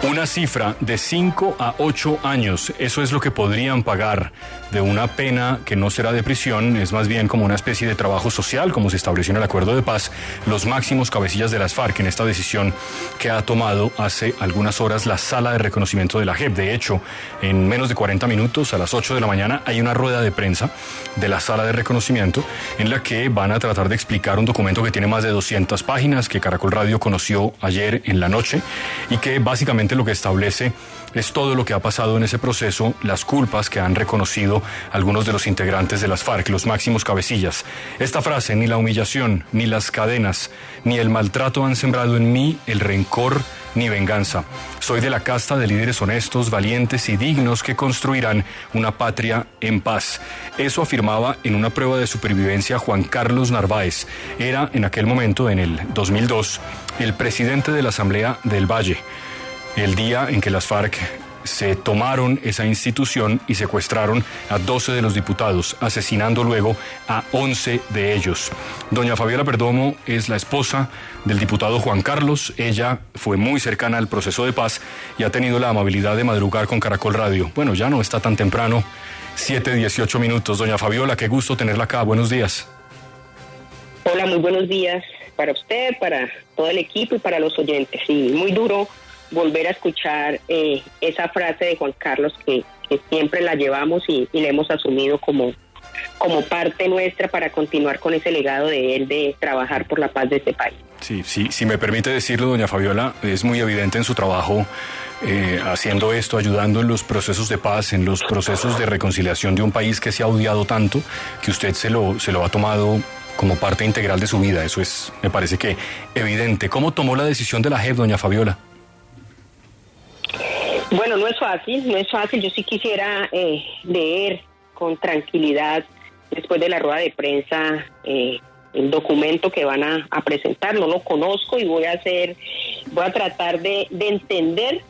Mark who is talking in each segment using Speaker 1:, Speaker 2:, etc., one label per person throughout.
Speaker 1: Una cifra de 5 a 8 años, eso es lo que podrían pagar de una pena que no será de prisión, es más bien como una especie de trabajo social, como se estableció en el acuerdo de paz, los máximos cabecillas de las FARC en esta decisión que ha tomado hace algunas horas la Sala de Reconocimiento de la JEP. De hecho, en menos de 40 minutos, a las 8 de la mañana, hay una rueda de prensa de la Sala de Reconocimiento en la que van a tratar de explicar un documento que tiene más de 200 páginas, que Caracol Radio conoció ayer en la noche y que básicamente lo que establece es todo lo que ha pasado en ese proceso, las culpas que han reconocido algunos de los integrantes de las FARC, los máximos cabecillas. Esta frase: ni la humillación, ni las cadenas, ni el maltrato han sembrado en mí el rencor ni venganza. Soy de la casta de líderes honestos, valientes y dignos que construirán una patria en paz. Eso afirmaba en una prueba de supervivencia Juan Carlos Narváez. Era en aquel momento, en el 2002, el presidente de la Asamblea del Valle. El día en que las FARC se tomaron esa institución y secuestraron a 12 de los diputados, asesinando luego a 11 de ellos. Doña Fabiola Perdomo es la esposa del diputado Juan Carlos. Ella fue muy cercana al proceso de paz y ha tenido la amabilidad de madrugar con Caracol Radio. Bueno, ya no está tan temprano, 7:18 minutos. Doña Fabiola, qué gusto tenerla acá. Buenos días.
Speaker 2: Hola, muy buenos días para usted, para todo el equipo y para los oyentes. Sí, muy duro volver a escuchar esa frase de Juan Carlos que siempre la llevamos y la hemos asumido como parte nuestra para continuar con ese legado de él de trabajar por la paz de este país.
Speaker 1: Sí, si me permite decirlo, doña Fabiola, es muy evidente en su trabajo haciendo esto, ayudando en los procesos de paz, en los procesos de reconciliación de un país que se ha odiado tanto, que usted se lo ha tomado como parte integral de su vida. Eso es, me parece que evidente. ¿Cómo tomó la decisión de la JEP, doña Fabiola?
Speaker 2: Bueno, no es fácil. Yo sí quisiera leer con tranquilidad, después de la rueda de prensa, el documento que van a presentar. No lo conozco y voy a tratar de entender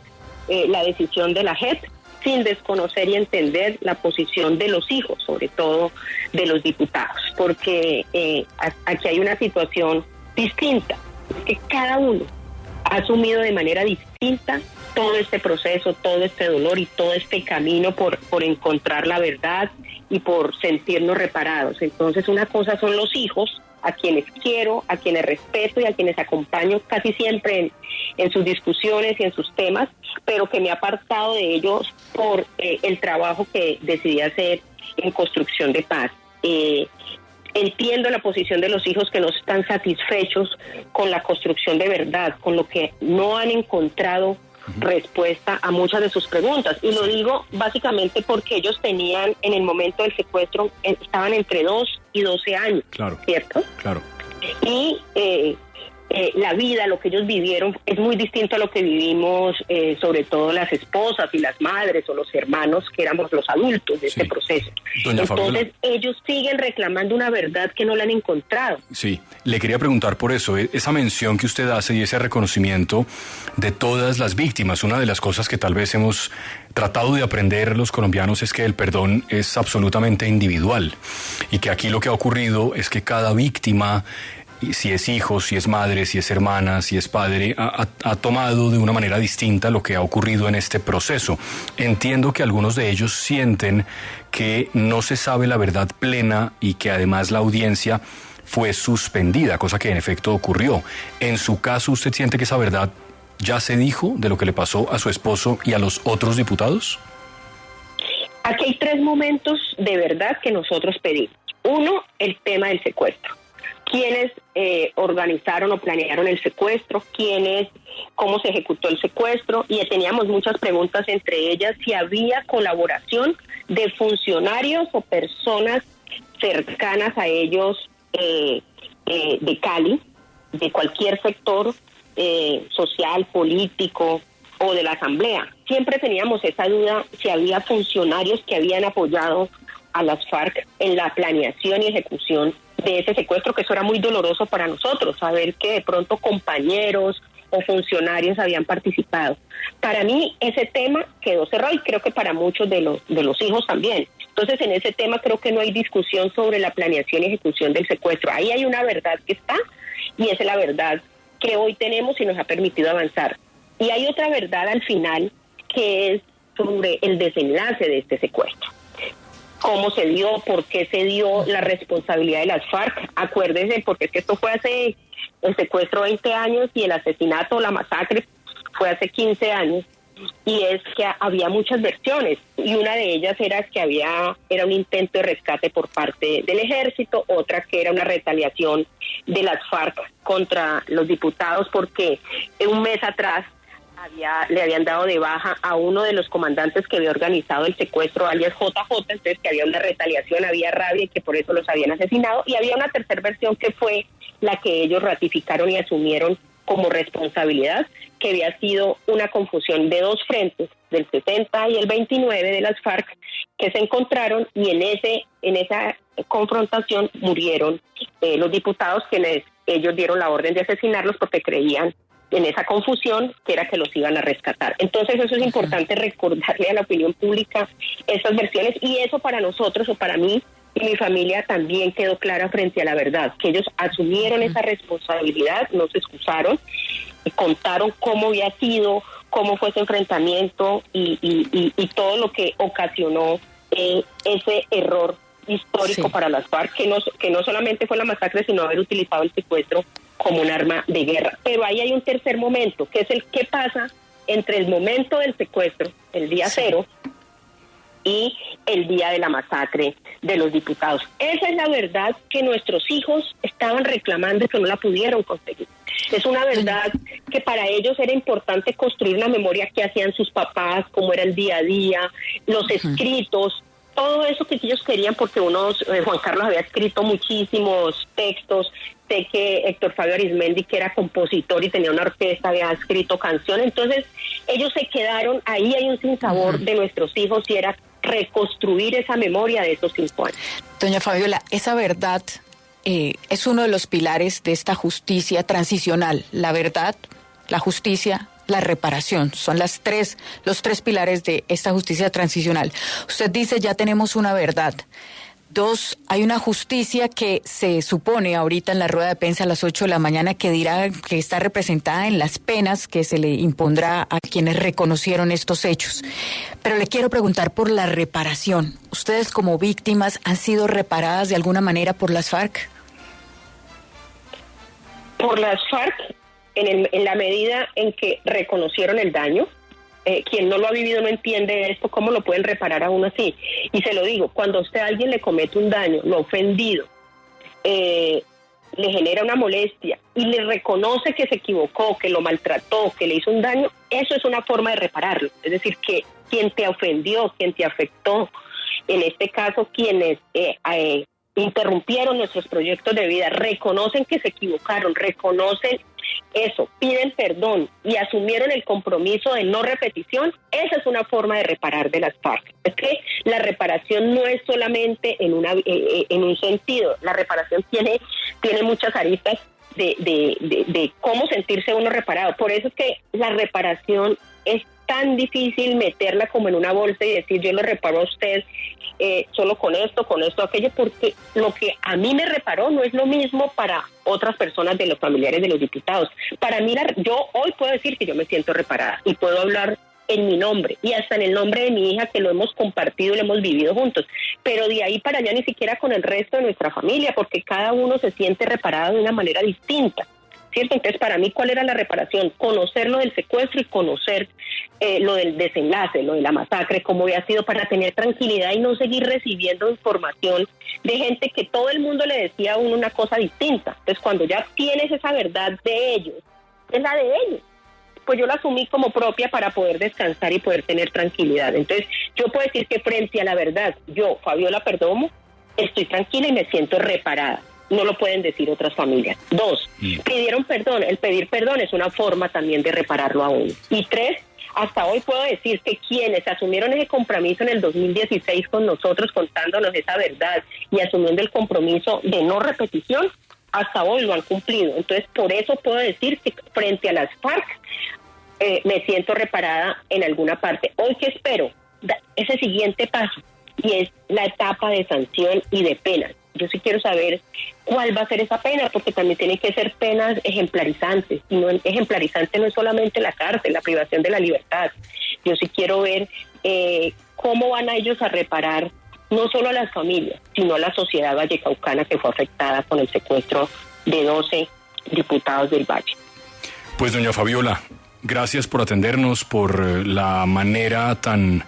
Speaker 2: la decisión de la JEP sin desconocer y entender la posición de los hijos, sobre todo de los diputados, porque aquí hay una situación distinta, que cada uno ha asumido de manera distinta todo este proceso, todo este dolor y todo este camino por encontrar la verdad y por sentirnos reparados. Entonces, una cosa son los hijos, a quienes quiero, a quienes respeto y a quienes acompaño casi siempre en sus discusiones y en sus temas, pero que me ha apartado de ellos por el trabajo que decidí hacer en construcción de paz. Entiendo la posición de los hijos que no están satisfechos con la construcción de verdad, con lo que no han encontrado respuesta a muchas de sus preguntas. Y lo digo básicamente porque ellos tenían, en el momento del secuestro, estaban entre 2 y 12 años,
Speaker 1: claro,
Speaker 2: ¿cierto?
Speaker 1: Claro.
Speaker 2: Y la vida, lo que ellos vivieron, es muy distinto a lo que vivimos, sobre todo las esposas y las madres o los hermanos, que éramos los adultos de este proceso.
Speaker 1: Doña Fabiola,
Speaker 2: entonces ellos siguen reclamando una verdad que no la han encontrado.
Speaker 1: Sí, le quería preguntar por eso, esa mención que usted hace y ese reconocimiento de todas las víctimas. Una de las cosas que tal vez hemos tratado de aprender los colombianos es que el perdón es absolutamente individual y que aquí lo que ha ocurrido es que cada víctima, si es hijo, si es madre, si es hermana, si es padre, ha tomado de una manera distinta lo que ha ocurrido en este proceso. Entiendo que algunos de ellos sienten que no se sabe la verdad plena y que además la audiencia fue suspendida, cosa que en efecto ocurrió. En su caso, ¿usted siente que esa verdad ya se dijo de lo que le pasó a su esposo y a los otros diputados?
Speaker 2: Aquí hay 3 momentos de verdad que nosotros pedimos. Uno, el tema del secuestro. ¿Quiénes organizaron o planearon el secuestro? ¿Cómo se ejecutó el secuestro? Y teníamos muchas preguntas, entre ellas si había colaboración de funcionarios o personas cercanas a ellos de Cali, de cualquier sector social, político o de la Asamblea. Siempre teníamos esa duda si había funcionarios que habían apoyado a las FARC en la planeación y ejecución de ese secuestro, que eso era muy doloroso para nosotros, saber que de pronto compañeros o funcionarios habían participado. Para mí ese tema quedó cerrado y creo que para muchos de los hijos también. Entonces, en ese tema creo que no hay discusión sobre la planeación y ejecución del secuestro. Ahí hay una verdad que está y esa es la verdad que hoy tenemos y nos ha permitido avanzar. Y hay otra verdad al final, que es sobre el desenlace de este secuestro. Cómo se dio, por qué se dio, la responsabilidad de las FARC. Acuérdense, porque es que esto fue hace, el secuestro 20 años y el asesinato, la masacre fue hace 15 años. Y es que había muchas versiones, y una de ellas era que era un intento de rescate por parte del ejército, otra que era una retaliación de las FARC contra los diputados, porque un mes atrás le habían dado de baja a uno de los comandantes que había organizado el secuestro, alias JJ, entonces que había una retaliación, había rabia y que por eso los habían asesinado, y había una tercera versión que fue la que ellos ratificaron y asumieron como responsabilidad, que había sido una confusión de dos frentes, del 70 y el 29 de las FARC, que se encontraron, y en esa confrontación murieron los diputados, quienes ellos dieron la orden de asesinarlos porque creían en esa confusión que era que los iban a rescatar. Entonces eso es importante recordarle a la opinión pública estas versiones, y eso para nosotros, o para mí y mi familia, también quedó clara frente a la verdad, que ellos asumieron esa responsabilidad, no se excusaron, y contaron cómo había sido, cómo fue ese enfrentamiento y todo lo que ocasionó ese error histórico para las FARC, que no solamente fue la masacre, sino haber utilizado el secuestro como un arma de guerra. Pero ahí hay un tercer momento, que es el que pasa entre el momento del secuestro, el día cero, y el día de la masacre de los diputados. Esa es la verdad que nuestros hijos estaban reclamando y que no la pudieron conseguir. Es una verdad que para ellos era importante construir una memoria que hacían sus papás, cómo era el día a día, los escritos, todo eso que ellos querían, porque Juan Carlos había escrito muchísimos textos. Sé que Héctor Fabio Arizmendi, que era compositor y tenía una orquesta, había escrito canciones. Entonces ellos se quedaron, ahí hay un sinsabor de nuestros hijos, y era reconstruir esa memoria de esos 5 años.
Speaker 3: Doña Fabiola, esa verdad es uno de los pilares de esta justicia transicional. La verdad, la justicia, la reparación. Son los tres pilares de esta justicia transicional. Usted dice, ya tenemos una verdad. 2, hay una justicia que se supone ahorita en la rueda de prensa a las 8 de la mañana que dirá que está representada en las penas que se le impondrá a quienes reconocieron estos hechos. Pero le quiero preguntar por la reparación. ¿Ustedes como víctimas han sido reparadas de alguna manera por las FARC?
Speaker 2: Por las FARC, en la medida en que reconocieron el daño. Quien no lo ha vivido no entiende esto, cómo lo pueden reparar a uno así. Y se lo digo, cuando a alguien le comete un daño, lo ha ofendido, le genera una molestia y le reconoce que se equivocó, que lo maltrató, que le hizo un daño, eso es una forma de repararlo. Es decir, que quien te ofendió, quien te afectó, en este caso quienes interrumpieron nuestros proyectos de vida, reconocen que se equivocaron, reconocen eso, piden perdón y asumieron el compromiso de no repetición. Esa es una forma de reparar de las FARC. Es que la reparación no es solamente en un sentido, la reparación tiene muchas aristas de cómo sentirse uno reparado. Por eso es que la reparación es tan difícil meterla como en una bolsa y decir yo lo reparo a usted solo con esto, aquello, porque lo que a mí me reparó no es lo mismo para otras personas de los familiares de los diputados. Para mí, yo hoy puedo decir que yo me siento reparada y puedo hablar en mi nombre y hasta en el nombre de mi hija, que lo hemos compartido y lo hemos vivido juntos, pero de ahí para allá ni siquiera con el resto de nuestra familia, porque cada uno se siente reparado de una manera distinta, ¿cierto? Entonces, para mí, ¿cuál era la reparación? Conocer lo del secuestro y conocer lo del desenlace, lo de la masacre, cómo había sido, para tener tranquilidad y no seguir recibiendo información de gente que todo el mundo le decía a uno una cosa distinta. Entonces, cuando ya tienes esa verdad de ellos, es la de ellos, pues yo la asumí como propia para poder descansar y poder tener tranquilidad. Entonces, yo puedo decir que frente a la verdad, yo, Fabiola Perdomo, estoy tranquila y me siento reparada. No lo pueden decir otras familias. 2, pidieron perdón. El pedir perdón es una forma también de repararlo a uno. Y 3, hasta hoy puedo decir que quienes asumieron ese compromiso en el 2016 con nosotros, contándonos esa verdad y asumiendo el compromiso de no repetición, hasta hoy lo han cumplido. Entonces, por eso puedo decir que frente a las FARC me siento reparada en alguna parte. Hoy, ¿qué espero? Ese siguiente paso, y es la etapa de sanción y de penas. Yo sí quiero saber cuál va a ser esa pena, porque también tienen que ser penas ejemplarizantes. Y no, ejemplarizante no es solamente la cárcel, la privación de la libertad. Yo sí quiero ver cómo van a ellos a reparar no solo a las familias, sino a la sociedad vallecaucana que fue afectada con el secuestro de 12 diputados del Valle.
Speaker 1: Pues doña Fabiola, gracias por atendernos, por la manera tan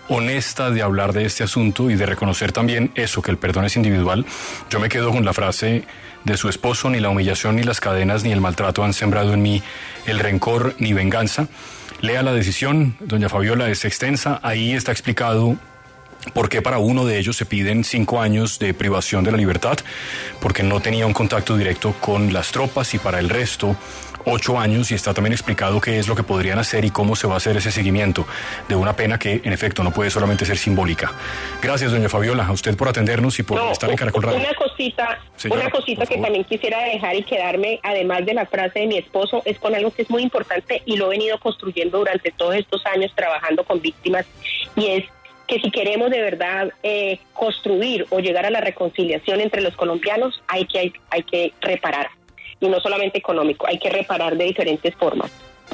Speaker 1: honesta de hablar de este asunto y de reconocer también eso, que el perdón es individual. Yo me quedo con la frase de su esposo: ni la humillación, ni las cadenas, ni el maltrato han sembrado en mí el rencor ni venganza. Lea la decisión, doña Fabiola, es extensa, ahí está explicado por qué para uno de ellos se piden 5 años de privación de la libertad, porque no tenía un contacto directo con las tropas, y para el resto 8 años, y está también explicado qué es lo que podrían hacer y cómo se va a hacer ese seguimiento de una pena que en efecto no puede solamente ser simbólica. Gracias, doña Fabiola, a usted por atendernos y por estar en Caracol Radio.
Speaker 2: Una cosita que también quisiera dejar y quedarme, además de la frase de mi esposo, es con algo que es muy importante y lo he venido construyendo durante todos estos años trabajando con víctimas, y es que si queremos de verdad construir o llegar a la reconciliación entre los colombianos, hay que reparar. Y no solamente económico, hay que reparar de diferentes formas.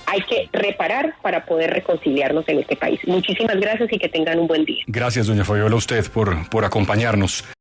Speaker 2: Hay que reparar para poder reconciliarnos en este país. Muchísimas gracias y que tengan un buen día.
Speaker 1: Gracias, doña Fabiola, a usted por acompañarnos.